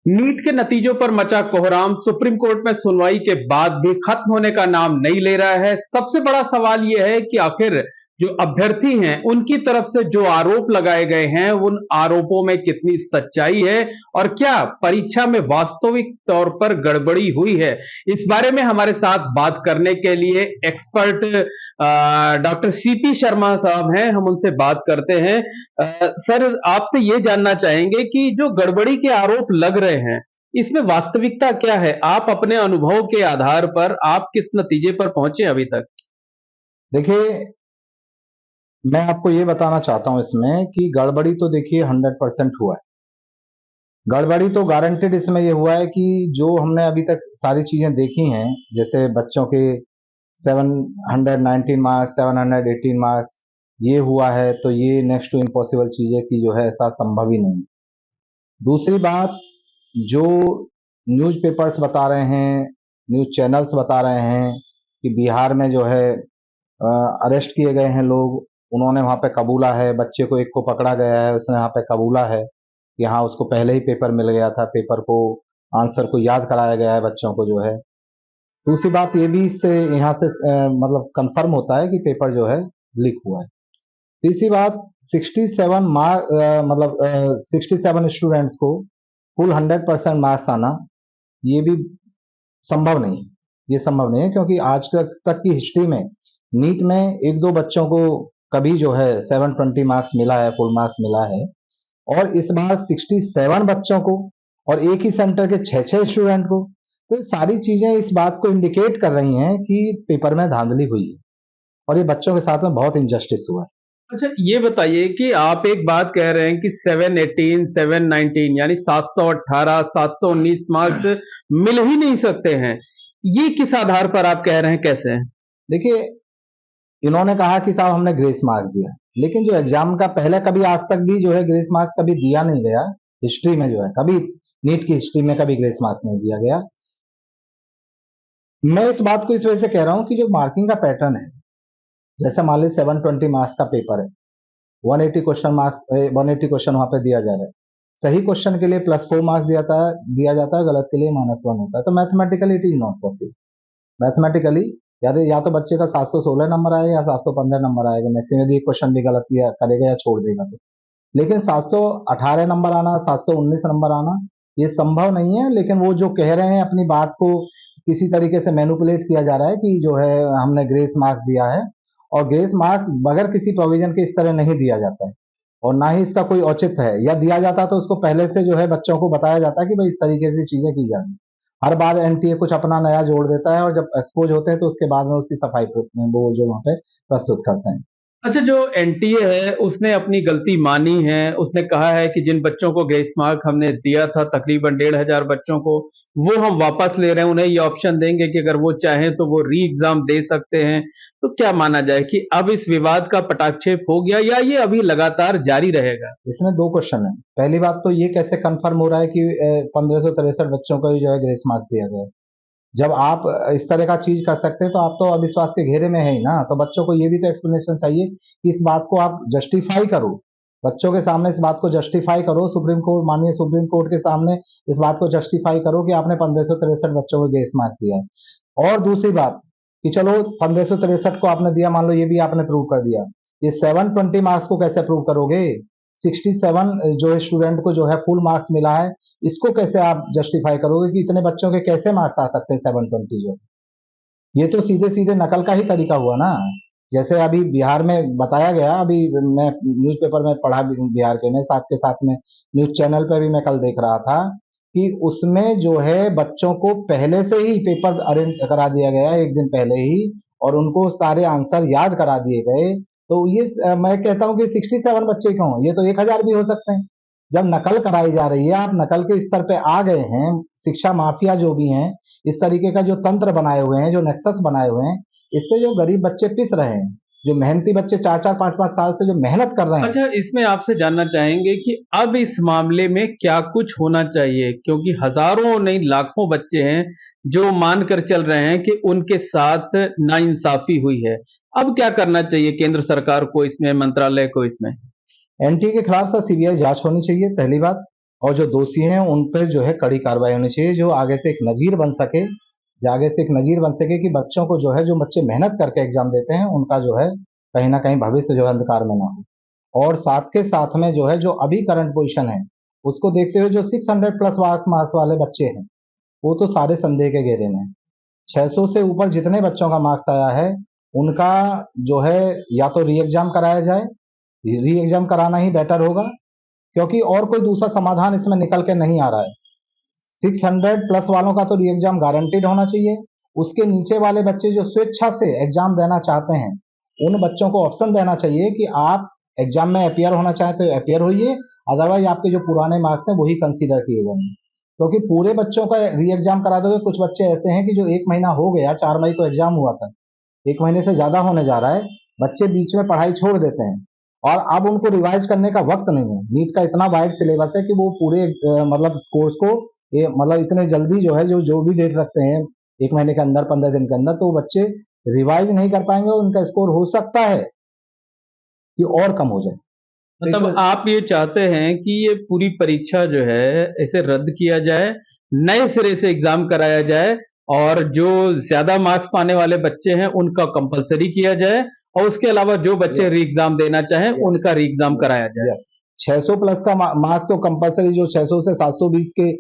NEET के नतीजों पर मचा कोहराम सुप्रीम कोर्ट में सुनवाई के बाद भी खत्म होने का नाम नहीं ले रहा है। सबसे बड़ा सवाल यह है कि आखिर जो अभ्यर्थी हैं उनकी तरफ से जो आरोप लगाए गए हैं उन आरोपों में कितनी सच्चाई है और क्या परीक्षा में वास्तविक तौर पर गड़बड़ी हुई है। इस बारे में हमारे साथ बात करने के लिए एक्सपर्ट डॉक्टर सीपी शर्मा साहब हैं, हम उनसे बात करते हैं। सर, आपसे ये जानना चाहेंगे कि जो गड़बड़ी के आरोप लग रहे हैं, इसमें वास्तविकता क्या है? आप अपने अनुभव के आधार पर आप किस नतीजे पर पहुंचे अभी तक? देखिए, मैं आपको ये बताना चाहता हूँ इसमें कि गड़बड़ी तो देखिए 100% हुआ है। गड़बड़ी तो गारंटेड इसमें ये हुआ है कि जो हमने अभी तक सारी चीजें देखी हैं, जैसे बच्चों के 719 मार्क्स, 718 मार्क्स, ये हुआ है, तो ये नेक्स्ट टू इम्पॉसिबल चीज है कि जो है ऐसा संभव ही नहीं। दूसरी बात, जो न्यूज़पेपर्स बता रहे हैं, न्यूज़ चैनल्स बता रहे हैं कि बिहार में जो है अरेस्ट किए गए हैं लोग, उन्होंने वहाँ पे कबूला है, बच्चे को एक को पकड़ा गया है, उसने वहाँ पे कबूला है कि हाँ उसको पहले ही पेपर मिल गया था, पेपर को आंसर को याद कराया गया है बच्चों को जो है। दूसरी बात ये भी इससे यहाँ से मतलब कंफर्म होता है कि पेपर जो है लीक हुआ है। तीसरी बात, 67 मार्क मतलब 67 स्टूडेंट्स को फुल 100% मार्क्स आना, ये भी संभव नहीं। ये संभव नहीं है क्योंकि आज तक की हिस्ट्री में नीट में एक दो बच्चों को कभी जो है 720 मार्क्स मिला है, फुल मार्क्स मिला है, और इस बार 67 बच्चों को और एक ही सेंटर के 6-6 स्टूडेंट को। तो ये सारी चीजें इस बात को इंडिकेट कर रही हैं कि पेपर में धांधली हुई है और ये बच्चों के साथ में बहुत इनजस्टिस हुआ है। अच्छा, ये बताइए कि आप एक बात कह रहे हैं कि 718, 719 यानी 718, 719 मार्क्स मिल ही नहीं सकते हैं। ये किस आधार पर आप कह रहे हैं, कैसे हैं? देखिए, इन्होंने कहा कि साहब हमने ग्रेस मार्क्स दिया, लेकिन जो एग्जाम का पहले कभी आज तक भी जो है ग्रेस मार्क्स कभी दिया नहीं गया। हिस्ट्री में जो है कभी, नीट की हिस्ट्री में कभी ग्रेस मार्क्स नहीं दिया गया। मैं इस बात को इस वजह से कह रहा हूं कि जो मार्किंग का पैटर्न है, जैसे मान लीजिए 720 मार्क्स का पेपर है, 180 क्वेश्चन मार्क्स 180 क्वेश्चन वहां पे दिया जा रहा है। सही क्वेश्चन के लिए +4 मार्क्स दिया जाता है, गलत के लिए -1 होता है। तो mathematically it is not possible. Mathematically या तो बच्चे का 716 नंबर आएगा या 715 नंबर आएगा मैक्सिमम, यदि एक क्वेश्चन भी गलत किया करेगा या छोड़ देगा तो। लेकिन 718 नंबर आना, 719 नंबर आना, ये संभव नहीं है। लेकिन वो जो कह रहे हैं अपनी बात को किसी तरीके से मैनिपुलेट किया जा रहा है कि जो है हमने ग्रेस मार्क्स दिया है, और ग्रेस मार्क्स बगैर किसी प्रोविजन के इस तरह नहीं दिया जाता है, और ना ही इसका कोई औचित्य है। या दिया जाता तो उसको पहले से जो है बच्चों को बताया जाता है कि भाई इस तरीके से चीजें की जाए। हर बार एनटीए कुछ अपना नया जोड़ देता है और जब एक्सपोज होते हैं तो उसके बाद में उसकी सफाई वो जो वहाँ पे प्रस्तुत करते हैं। अच्छा, जो एनटीए है उसने अपनी गलती मानी है। उसने कहा है कि जिन बच्चों को ग्रेस मार्क हमने दिया था, तकरीबन 1,500 बच्चों को, वो हम वापस ले रहे हैं। उन्हें ये ऑप्शन देंगे कि अगर वो चाहें तो वो री एग्जाम दे सकते हैं। तो क्या माना जाए कि अब इस विवाद का पटाक्षेप हो गया या ये अभी लगातार जारी रहेगा? इसमें दो क्वेश्चन है। पहली बात तो ये कैसे कंफर्म हो रहा है कि 1563 बच्चों को ही जो है ग्रेस मार्क दिया गया है। जब आप इस तरह का चीज कर सकते हैं तो आप तो अविश्वास के घेरे में है ही ना। तो बच्चों को ये भी तो एक्सप्लेनेशन चाहिए कि इस बात को आप जस्टिफाई करो, बच्चों के सामने इस बात को जस्टिफाई करो, सुप्रीम कोर्ट, माननीय सुप्रीम कोर्ट के सामने इस बात को जस्टिफाई करो कि आपने 1563 बच्चों को ग्रेस मार्क दिया है। और दूसरी बात कि चलो 1563 को आपने दिया, मान लो ये भी आपने प्रूव कर दिया, ये 720 मार्क्स को कैसे प्रूव करोगे? 67 जो है स्टूडेंट को जो है फुल मार्क्स मिला है, इसको कैसे आप जस्टिफाई करोगे कि इतने बच्चों के कैसे मार्क्स आ सकते हैं 720 जो? ये तो सीधे सीधे नकल का ही तरीका हुआ ना। जैसे अभी बिहार में बताया गया, अभी मैं न्यूज़पेपर में पढ़ा बिहार के में, साथ के साथ में न्यूज़ चैनल पे भी मैं कल देख रहा था कि उसमें जो है बच्चों को पहले से ही पेपर अरेंज करा दिया गया एक दिन पहले ही, और उनको सारे आंसर याद करा दिए गए। तो ये मैं कहता हूँ कि 67 बच्चे क्यों, ये तो 1000 भी हो सकते हैं। जब नकल कराई जा रही है, आप नकल के स्तर पे आ गए हैं, शिक्षा माफिया जो भी हैं, इस तरीके का जो तंत्र बनाए हुए हैं, जो नेक्सस बनाए हुए हैं, इससे जो गरीब बच्चे पिस रहे हैं, जो मेहनती बच्चे 4-4 5-5 साल से जो मेहनत कर रहे हैं। अच्छा, इसमें आपसे जानना चाहेंगे कि अब इस मामले में क्या कुछ होना चाहिए? क्योंकि हज़ारों नहीं लाखों बच्चे हैं जो मानकर चल रहे हैं कि उनके साथ नाइंसाफ़ी हुई है। अब क्या करना चाहिए केंद्र सरकार को इसमें, मंत्रालय को इसमें? एनटीए के खिलाफ सर सीबीआई जांच होनी चाहिए, पहली बात। और जो दोषी हैं उन पर जो है कड़ी कार्रवाई होनी चाहिए, जो आगे से एक नजीर बन सके, कि बच्चों को जो है, जो बच्चे मेहनत करके एग्जाम देते हैं उनका जो है कहीं ना कहीं भविष्य जो है अंधकार में ना हो। और साथ के साथ में जो है, जो अभी करंट पोजीशन है उसको देखते हुए जो 600 प्लस मार्क्स वाले बच्चे हैं वो तो सारे संदेह के घेरे में हैं। 600 से ऊपर जितने बच्चों का मार्क्स आया है उनका जो है या तो री एग्जाम कराया जाए, री एग्जाम कराना ही बेटर होगा, क्योंकि और कोई दूसरा समाधान इसमें निकल के नहीं आ रहा है। 600 प्लस वालों का तो री एग्जाम गारंटीड होना चाहिए। उसके नीचे वाले बच्चे जो स्वेच्छा से एग्जाम देना चाहते हैं उन बच्चों को ऑप्शन देना चाहिए कि आप एग्जाम में अपियर होना चाहें तो अपियर होइए, अदरवाइज आपके जो पुराने मार्क्स हैं वही कंसीडर किए जाएंगे। क्योंकि पूरे बच्चों का री एग्जाम करा दोगे, कुछ बच्चे ऐसे हैं कि जो 1 महीना हो गया, 4 मई को एग्जाम हुआ था, 1 महीने से ज्यादा होने जा रहा है, बच्चे बीच में पढ़ाई छोड़ देते हैं और अब उनको रिवाइज करने का वक्त नहीं है। नीट का इतना वाइड सिलेबस है कि वो पूरे मतलब कोर्स को मतलब इतने जल्दी जो है, जो भी डेट रखते हैं 1 महीने के अंदर, 15 दिन के अंदर, तो बच्चे रिवाइज नहीं कर पाएंगे, उनका स्कोर हो सकता है कि और कम हो जाए। मतलब आप ये चाहते हैं कि ये पूरी परीक्षा जो है इसे रद्द किया जाए, नए सिरे से एग्जाम कराया जाए और जो ज्यादा मार्क्स पाने वाले बच्चे हैं उनका कंपलसरी किया जाए और उसके अलावा जो बच्चे री एग्जाम देना चाहें उनका री एग्जाम कराया जाए। 600 प्लस का मार्क्स तो कंपलसरी, जो 600 से 720 के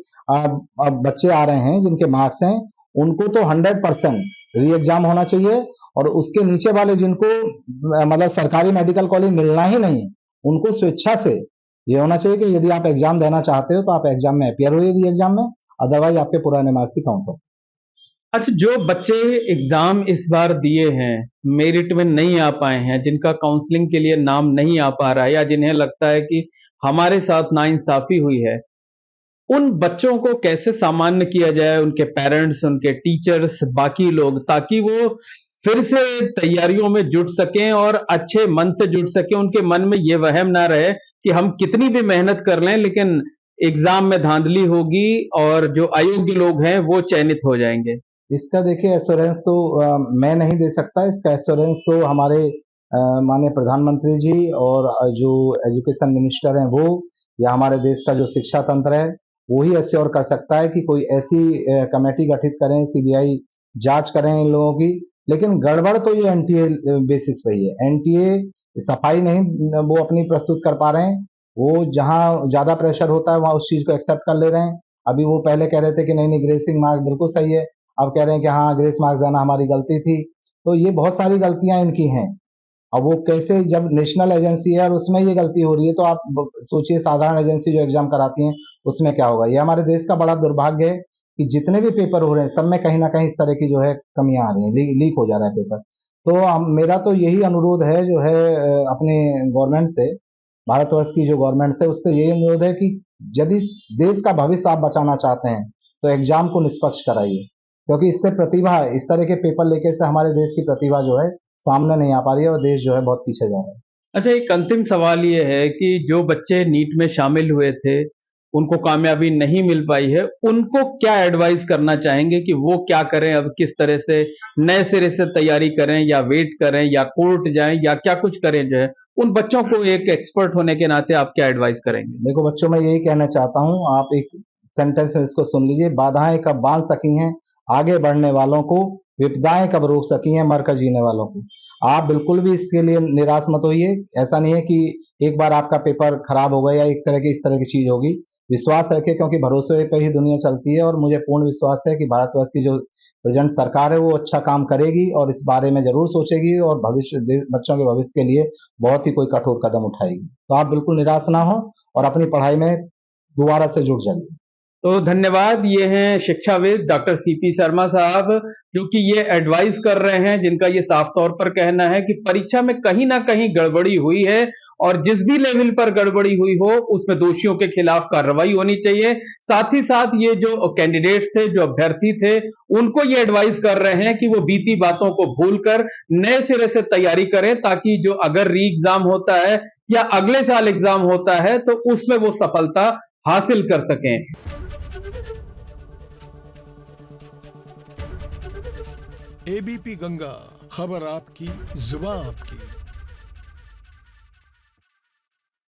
बच्चे आ रहे हैं जिनके मार्क्स हैं उनको तो 100% री एग्जाम होना चाहिए, और उसके नीचे वाले जिनको मतलब सरकारी मेडिकल कॉलेज मिलना ही नहीं है उनको स्वेच्छा से ये होना चाहिए कि यदि आप एग्जाम देना चाहते हो तो आप एग्जाम में अपियर होइए री एग्जाम में, अदरवाइज आपके पुराने मार्क्स ही काउंट हो। अच्छा, जो बच्चे एग्जाम इस बार दिए हैं, मेरिट में नहीं आ पाए हैं, जिनका काउंसलिंग के लिए नाम नहीं आ पा रहा है या जिन्हें लगता है कि हमारे साथ नाइंसाफी हुई है, उन बच्चों को कैसे सामान्य किया जाए, उनके पेरेंट्स, उनके टीचर्स, बाकी लोग, ताकि वो फिर से तैयारियों में जुट सकें और अच्छे मन से जुट सकें, उनके मन में ये वहम ना रहे कि हम कितनी भी मेहनत कर लें लेकिन एग्जाम में धांधली होगी और जो अयोग्य लोग हैं वो चयनित हो जाएंगे। इसका देखिए एश्योरेंस तो मैं नहीं दे सकता, इसका एश्योरेंस तो हमारे माननीय प्रधानमंत्री जी और जो एजुकेशन मिनिस्टर हैं वो, या हमारे देश का जो शिक्षा तंत्र है वो ही एश्योर कर सकता है कि कोई ऐसी कमेटी गठित करें, सीबीआई जांच करें इन लोगों की। लेकिन गड़बड़ तो ये एनटीए बेसिस पे ही है। एनटीए सफाई नहीं वो अपनी प्रस्तुत कर पा रहे हैं, वो जहां ज्यादा प्रेशर होता है वहां उस चीज को एक्सेप्ट कर ले रहे हैं। अभी वो पहले कह रहे थे कि नहीं ग्रेसिंग मार्क बिल्कुल सही है, अब कह रहे हैं कि हाँ ग्रेस मार्क्स देना हमारी गलती थी। तो ये बहुत सारी गलतियां इनकी हैं। अब वो कैसे, जब नेशनल एजेंसी है और उसमें ये गलती हो रही है तो आप सोचिए साधारण एजेंसी जो एग्जाम कराती हैं उसमें क्या होगा। ये हमारे देश का बड़ा दुर्भाग्य है कि जितने भी पेपर हो रहे हैं सब में कहीं ना कहीं इस तरह की जो है कमियां आ रही हैं, लीक हो जा रहा है पेपर। तो मेरा तो यही अनुरोध है जो है अपने गवर्नमेंट से, भारतवर्ष की जो गवर्नमेंट से, उससे यही अनुरोध है कि यदि देश का भविष्य आप बचाना चाहते हैं तो एग्जाम को निष्पक्ष कराइए, क्योंकि इससे प्रतिभा, इस तरह के पेपर लेके से हमारे देश की प्रतिभा जो है सामने नहीं आ पा रही है और देश जो है बहुत पीछे जा रहा है। अच्छा, एक अंतिम सवाल ये है कि जो बच्चे नीट में शामिल हुए थे, उनको कामयाबी नहीं मिल पाई है, उनको क्या एडवाइस करना चाहेंगे कि वो क्या करें, अब किस तरह से नए सिरे से तैयारी करें या वेट करें या कोर्ट जाएं या क्या कुछ करें, जो है उन बच्चों को एक एक्सपर्ट होने के नाते आप क्या एडवाइस करेंगे? देखो बच्चों, मैं यही कहना चाहता हूँ, आप एक सेंटेंस में इसको सुन लीजिए, बाधाएं कब बांध सकी हैं आगे बढ़ने वालों को, विपदाएं कब रोक सकी हैं मरकर जीने वालों को। आप बिल्कुल भी इसके लिए निराश मत होइए। ऐसा नहीं है कि एक बार आपका पेपर खराब हो गया या इस तरह की चीज होगी। विश्वास रखिए, क्योंकि भरोसे पे ही दुनिया चलती है, और मुझे पूर्ण विश्वास है कि भारतवर्ष की जो प्रेजेंट सरकार है वो अच्छा काम करेगी और इस बारे में जरूर सोचेगी और बच्चों के भविष्य के लिए बहुत ही कोई कठोर कदम उठाएगी। तो आप बिल्कुल निराश ना हो और अपनी पढ़ाई में दोबारा से जुट जाइए। तो धन्यवाद। ये हैं शिक्षाविद डॉक्टर सीपी शर्मा साहब, जो कि ये एडवाइस कर रहे हैं, जिनका ये साफ तौर पर कहना है कि परीक्षा में कहीं ना कहीं गड़बड़ी हुई है और जिस भी लेवल पर गड़बड़ी हुई हो उसमें दोषियों के खिलाफ कार्रवाई होनी चाहिए। साथ ही साथ ये जो कैंडिडेट्स थे, जो अभ्यर्थी थे, उनको ये एडवाइस कर रहे हैं कि वो बीती बातों को भूलकर नए सिरे से तैयारी करें, ताकि जो अगर री एग्जाम होता है या अगले साल एग्जाम होता है तो उसमें वो सफलता हासिल कर सकें। एबीपी गंगा, खबर आपकी, जुबान आपकी।